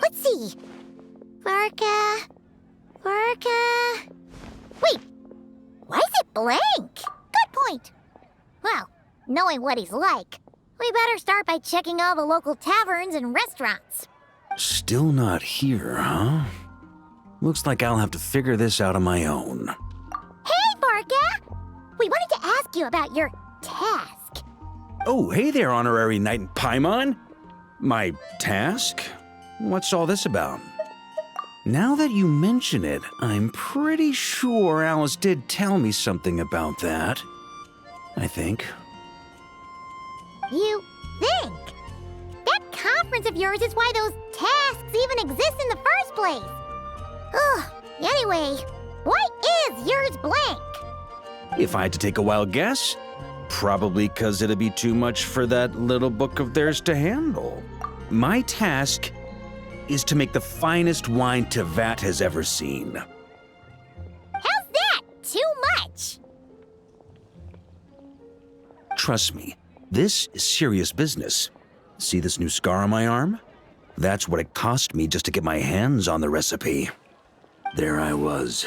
Let's see. Varka... Wait, why is it blank? Good point. Well, knowing what he's like, we better start by checking all the local taverns and restaurants. Still not here, huh? Looks like I'll have to figure this out on my own. Hey, Varka! We wanted to ask you about your task. Oh, hey there, Honorary Knight in Paimon. My task? What's all this about? Now that you mention it, I'm pretty sure Alice did tell me something about that. I think. You think? That conference of yours is why those tasks even exist in the first place. Ugh, anyway, why is yours blank? If I had to take a wild guess, probably because it'd be too much for that little book of theirs to handle. My task is to make the finest wine Tevat has ever seen. How's that too much? Trust me, this is serious business. See this new scar on my arm? That's what it cost me just to get my hands on the recipe. There I was,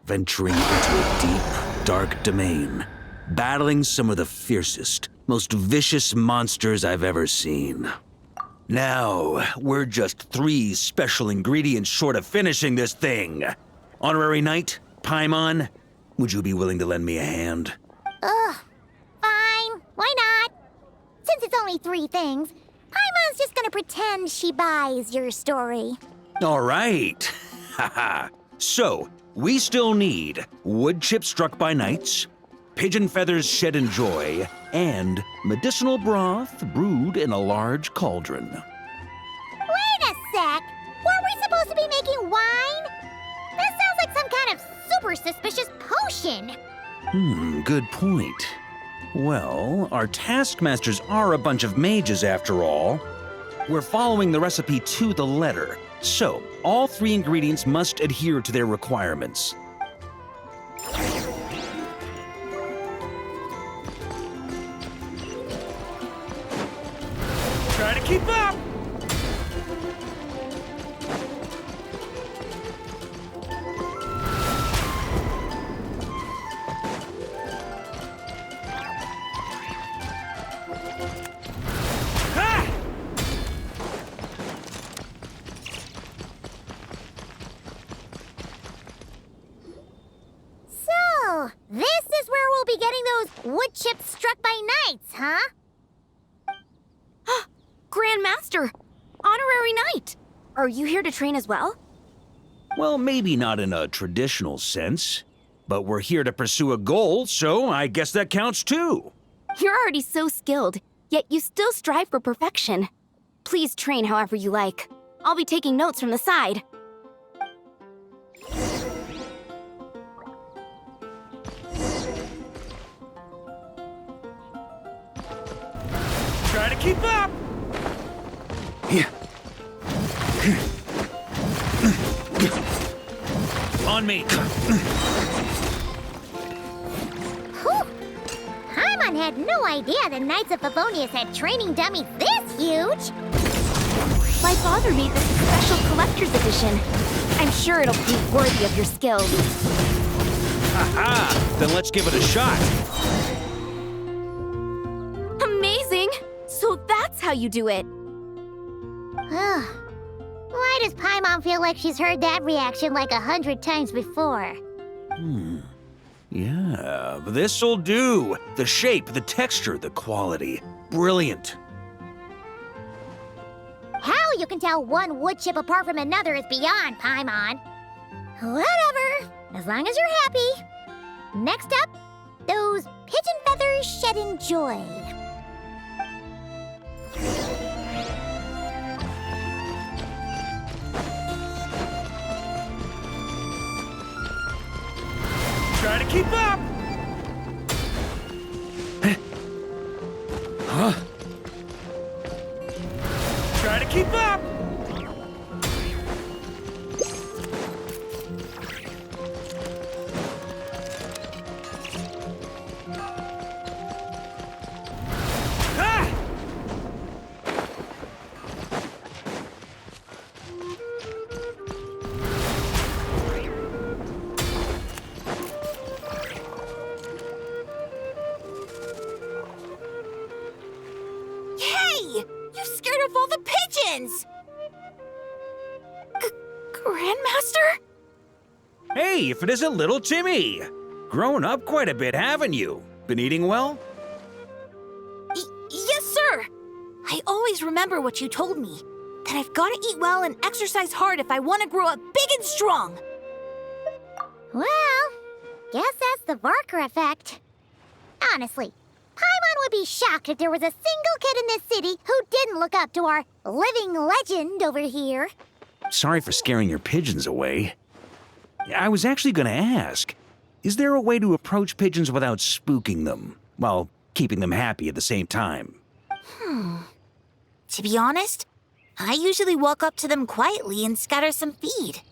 venturing into a deep, dark domain, battling some of the fiercest, most vicious monsters I've ever seen. Now, we're just 3 special ingredients short of finishing this thing. Honorary Knight, Paimon, would you be willing to lend me a hand? Ugh, fine, why not? Since it's only 3 things, Paimon's just gonna pretend she buys your story. All right. Haha. So, we still need wood chips struck by knights, pigeon feathers shed in joy, and medicinal broth brewed in a large cauldron. Wait a sec! Weren't we supposed to be making wine? This sounds like some kind of super suspicious potion. Good point. Well, our taskmasters are a bunch of mages after all. We're following the recipe to the letter, so all 3 ingredients must adhere to their requirements. Try to keep up! Ha! So, this is where we'll be getting those wood chips struck by knights, huh? Grandmaster! Honorary Knight! Are you here to train as well? Well, maybe not in a traditional sense, but we're here to pursue a goal, so I guess that counts too. You're already so skilled, yet you still strive for perfection. Please train however you like. I'll be taking notes from the side. Try to keep up! On me! Whew! Paimon had no idea the Knights of Favonius had training dummies this huge! My father made this a special collector's edition. I'm sure it'll prove worthy of your skills. Aha! Then let's give it a shot. Amazing! So that's how you do it. Why does Paimon feel like she's heard that reaction like 100 times before? Yeah, this'll do. The shape, the texture, the quality. Brilliant. How you can tell one wood chip apart from another is beyond, Paimon. Whatever, as long as you're happy. Next up, those pigeon feathers shed in joy. Try to keep up! Huh? Try to keep up! Hey! You scared off all the pigeons! Grandmaster? Hey, if it isn't little Timmy! Grown up quite a bit, haven't you? Been eating well? Yes, sir! I always remember what you told me, that I've got to eat well and exercise hard if I want to grow up big and strong. Well, guess that's the Barker effect. Honestly, Paimon would be shocked if there was a single kid in this city who didn't look up to our living legend over here. Sorry for scaring your pigeons away. I was actually gonna ask, is there a way to approach pigeons without spooking them, while keeping them happy at the same time? To be honest, I usually walk up to them quietly and scatter some feed.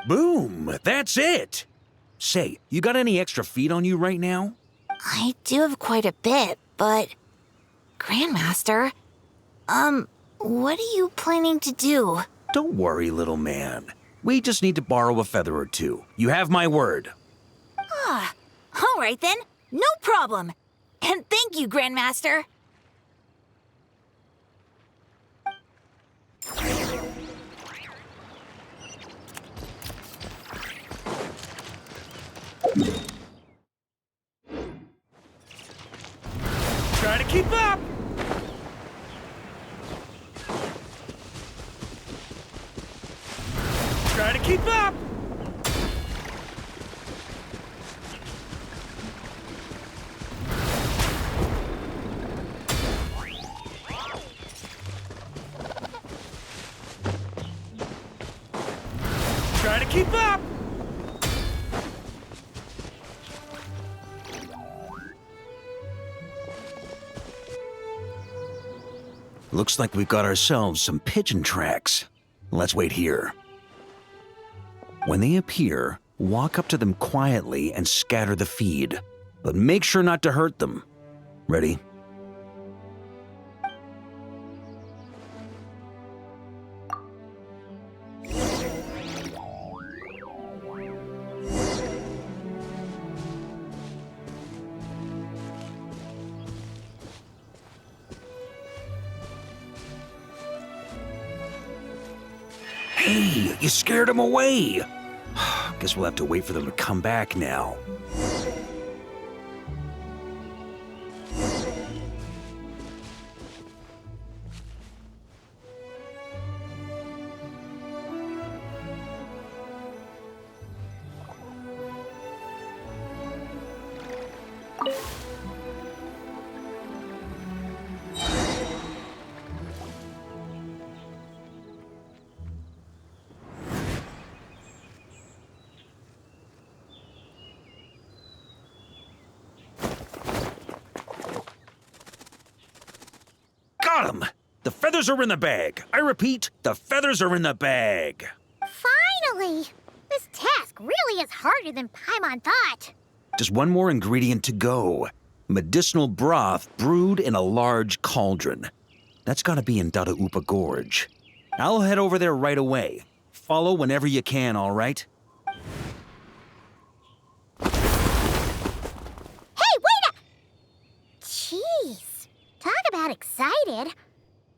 Boom! That's it! Say, you got any extra feed on you right now? I do have quite a bit, but... Grandmaster, what are you planning to do? Don't worry, little man. We just need to borrow a feather or two. You have my word. All right then, no problem. And thank you, Grandmaster. Try to keep up! Try to keep up! Try to keep up! Looks like we've got ourselves some pigeon tracks. Let's wait here. When they appear, walk up to them quietly and scatter the feed. But make sure not to hurt them. Ready? Hey, you scared them away! Guess we'll have to wait for them to come back now. Got 'em! The feathers are in the bag. I repeat, the feathers are in the bag. Finally! This task really is harder than Paimon thought. Just one more ingredient to go. Medicinal broth brewed in a large cauldron. That's gotta be in Dada Upa Gorge. I'll head over there right away. Follow whenever you can, all right? Hey, wait up! Jeez. Talk about excited.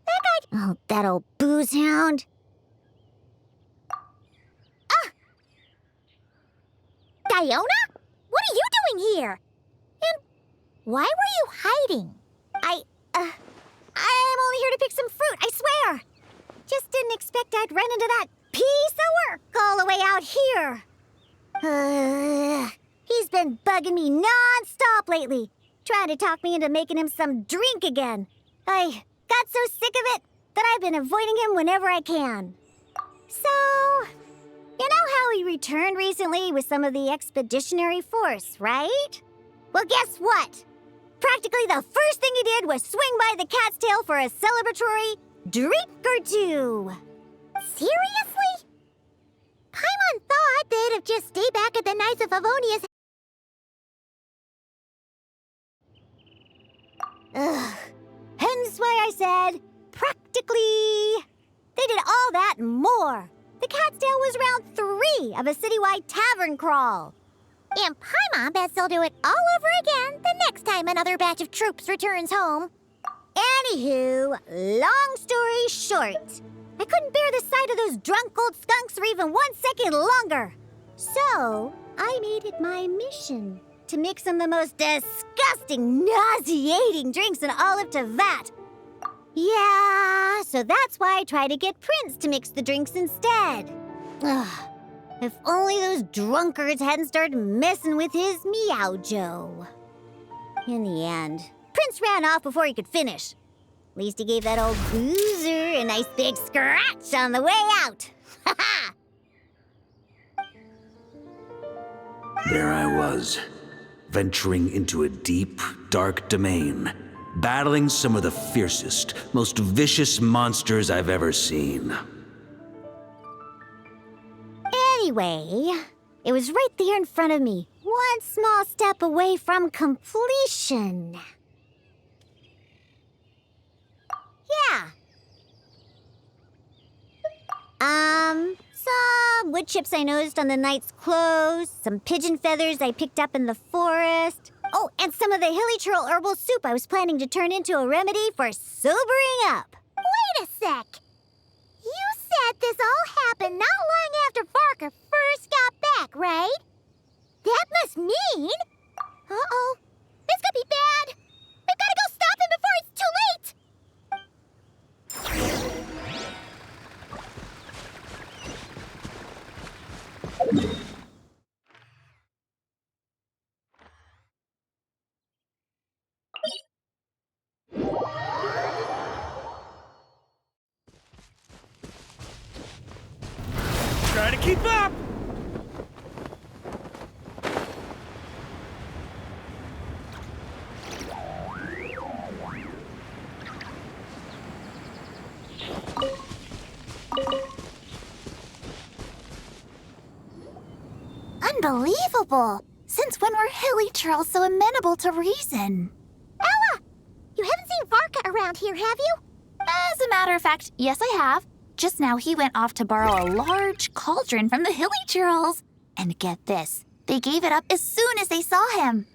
That guy... Oh, that old booze hound. Diona? What are you doing here? And why were you hiding? I'm only here to pick some fruit, I swear. Just didn't expect I'd run into that piece of work all the way out here. He's been bugging me non-stop lately, trying to talk me into making him some drink again. I got so sick of it that I've been avoiding him whenever I can. So, you know how he returned recently with some of the expeditionary force, right? Well, guess what? Practically the first thing he did was swing by the cat's tail for a celebratory drink or two. Seriously? Paimon thought they'd have just stayed back at the Knights of Favonius. Ugh. Hence why I said, practically. They did all that and more. The cat's tail was round 3 of a citywide tavern crawl. And Paimon bets they'll do it all over again the next time another batch of troops returns home. Anywho, long story short, I couldn't bear the sight of those drunk old skunks for even 1 second longer. So, I made it my mission to mix some of the most disgusting, nauseating drinks in all of Teyvat. Yeah, so that's why I tried to get Prince to mix the drinks instead. Ugh, if only those drunkards hadn't started messing with his Meow-Jo. In the end, Prince ran off before he could finish. At least he gave that old boozer a nice big scratch on the way out. Ha ha! There I was, venturing into a deep, dark domain, battling some of the fiercest, most vicious monsters I've ever seen. Anyway, it was right there in front of me, one small step away from completion. Yeah. Some wood chips I noticed on the knight's clothes, some pigeon feathers I picked up in the forest. Oh, and some of the hilly churl herbal soup I was planning to turn into a remedy for sobering up. Wait a sec. You said this all happened not long after Farka first got back, right? That must mean... Uh-oh. This could be bad. We've got to go stop him before it's too late. Try to keep up! Unbelievable! Since when were hilly churls so amenable to reason? Ella! You haven't seen Farka around here, have you? As a matter of fact, yes I have. Just now he went off to borrow a large cauldron from the hilly churls. And get this, they gave it up as soon as they saw him.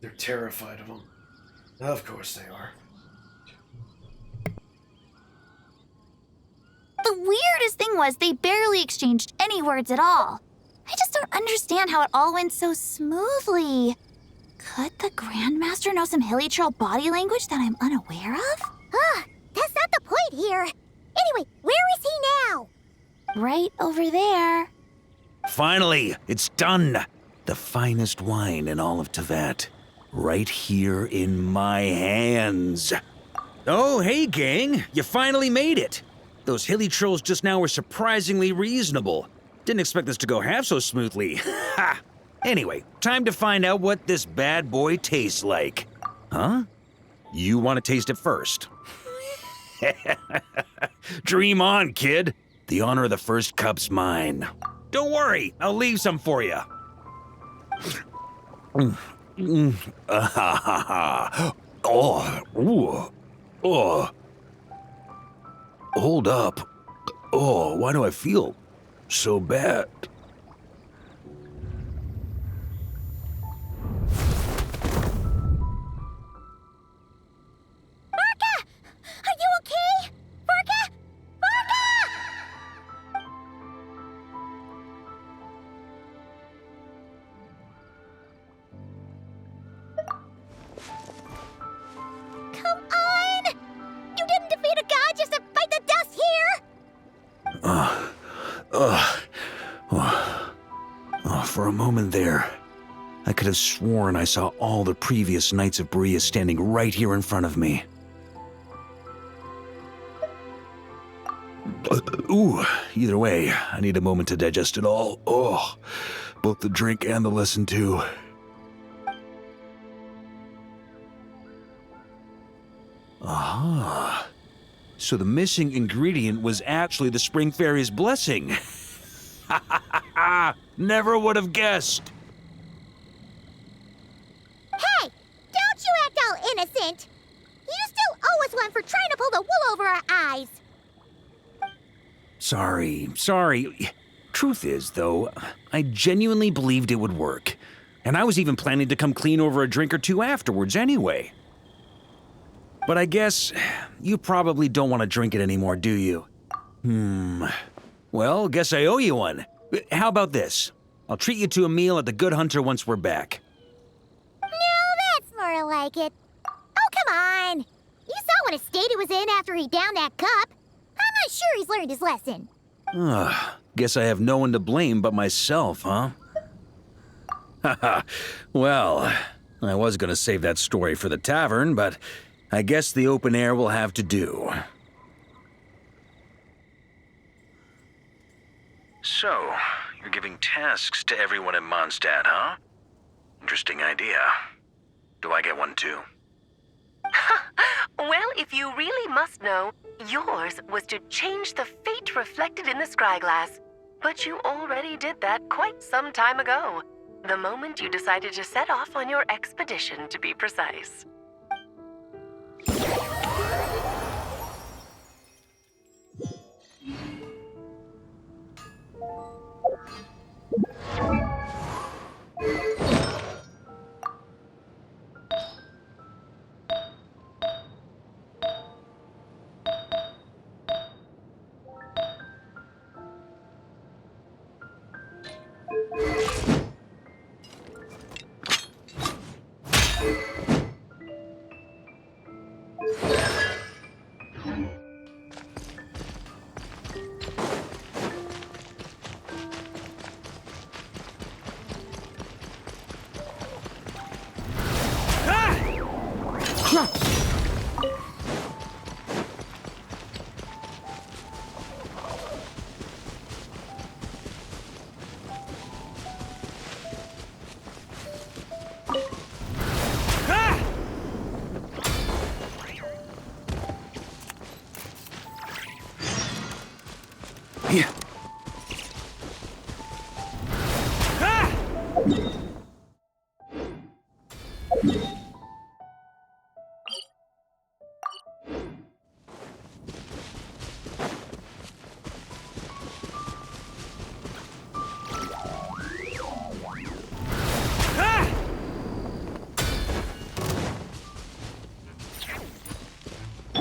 They're terrified of him. Of course they are. The weirdest thing was they barely exchanged any words at all. I just don't understand how it all went so smoothly. Could the Grandmaster know some hilly churl body language that I'm unaware of? That's not the point here. Anyway, where is he now? Right over there. Finally, it's done. The finest wine in all of Teyvat. Right here in my hands. Oh, hey, gang. You finally made it. Those hilly trolls just now were surprisingly reasonable. Didn't expect this to go half so smoothly. Ha! Anyway, time to find out what this bad boy tastes like. Huh? You want to taste it first? Dream on, kid. The honor of the first cup's mine. Don't worry, I'll leave some for you. Oh, ooh, oh. Hold up. Oh, why do I feel so bad? Farka! Are you okay? Farka! Farka! Come on! You didn't defeat a god just to fight the dust here! For a moment there, I could have sworn I saw all the previous Knights of Berea standing right here in front of me. Ooh, either way, I need a moment to digest it all. Oh, both the drink and the lesson too. Aha. So the missing ingredient was actually the Spring Fairy's blessing. Ha ha ha ha! Never would have guessed. Hey! Don't you act all innocent! You still owe us one for trying to pull the wool over our eyes! Sorry. Truth is, though, I genuinely believed it would work. And I was even planning to come clean over a drink or two afterwards anyway. But I guess you probably don't want to drink it anymore, do you? Well, guess I owe you one. How about this? I'll treat you to a meal at the Good Hunter once we're back. No, that's more like it. Oh, come on. You saw what a state it was in after he downed that cup. I'm not sure he's learned his lesson. Guess I have no one to blame but myself, huh? Haha. Well, I was gonna save that story for the tavern, but I guess the open air will have to do. So, you're giving tasks to everyone in Mondstadt, huh? Interesting idea. Do I get one too? Well, if you really must know, yours was to change the fate reflected in the scryglass. But you already did that quite some time ago. The moment you decided to set off on your expedition, to be precise.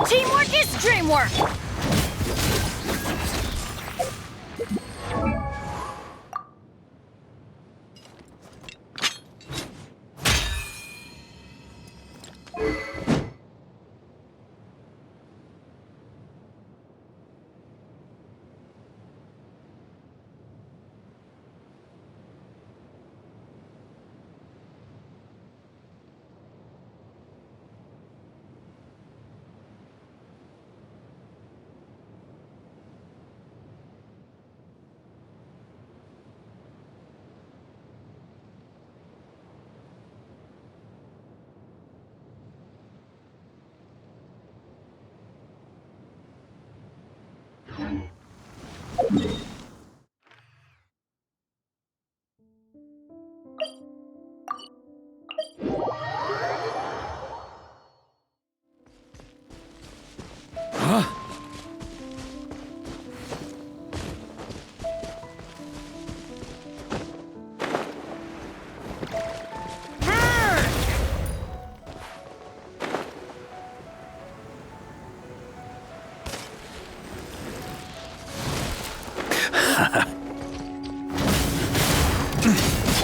Teamwork is dreamwork!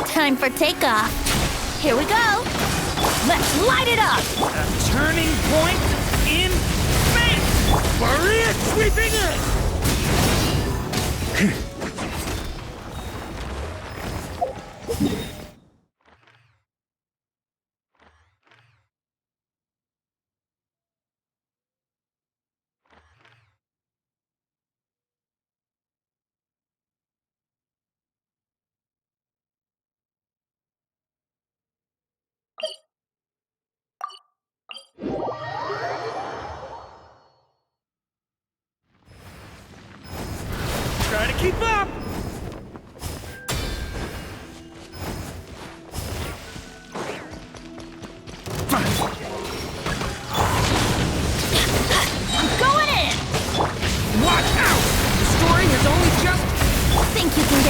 Time for takeoff. Here we go. Let's light it up. A turning point in space! Maria sweeping it! Try to keep up!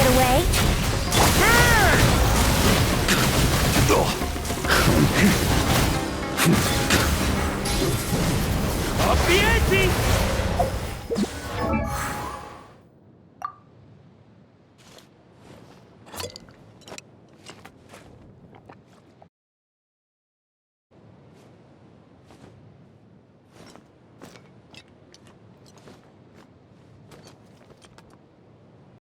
get away? Up the ante!